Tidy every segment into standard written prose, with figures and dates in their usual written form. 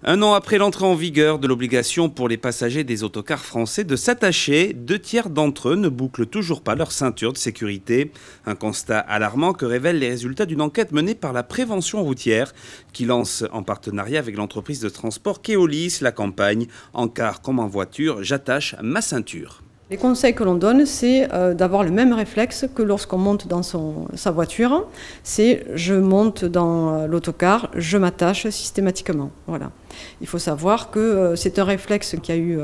Un an après l'entrée en vigueur de l'obligation pour les passagers des autocars français de s'attacher, 2/3 d'entre eux ne bouclent toujours pas leur ceinture de sécurité. Un constat alarmant que révèlent les résultats d'une enquête menée par la prévention routière qui lance en partenariat avec l'entreprise de transport Keolis la campagne « En car comme en voiture, j'attache ma ceinture ». Les conseils que l'on donne, c'est d'avoir le même réflexe que lorsqu'on monte dans sa voiture. C'est je monte dans l'autocar, je m'attache systématiquement. Voilà. Il faut savoir que c'est un réflexe qui a eu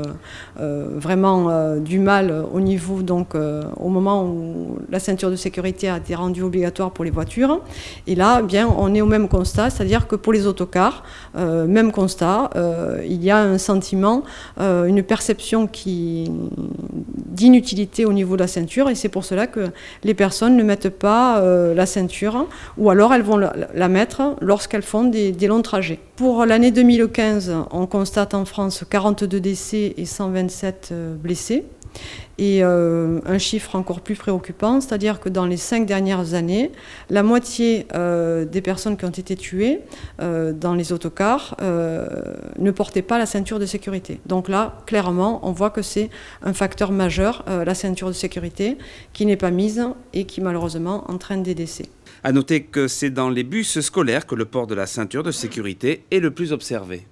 vraiment du mal au niveau, donc au moment où la ceinture de sécurité a été rendue obligatoire pour les voitures. Et là, eh bien, on est au même constat, c'est-à-dire que pour les autocars, même constat, il y a un sentiment, une perception d'inutilité au niveau de la ceinture, et c'est pour cela que les personnes ne mettent pas la ceinture, ou alors elles vont la mettre lorsqu'elles font des longs trajets. Pour l'année 2015, on constate en France 42 décès et 127 blessés. Et un chiffre encore plus préoccupant, c'est-à-dire que dans les 5 dernières années, la moitié des personnes qui ont été tuées dans les autocars ne portaient pas la ceinture de sécurité. Donc là, clairement, on voit que c'est un facteur majeur, la ceinture de sécurité, qui n'est pas mise et qui malheureusement entraîne des décès. À noter que c'est dans les bus scolaires que le port de la ceinture de sécurité est le plus observé.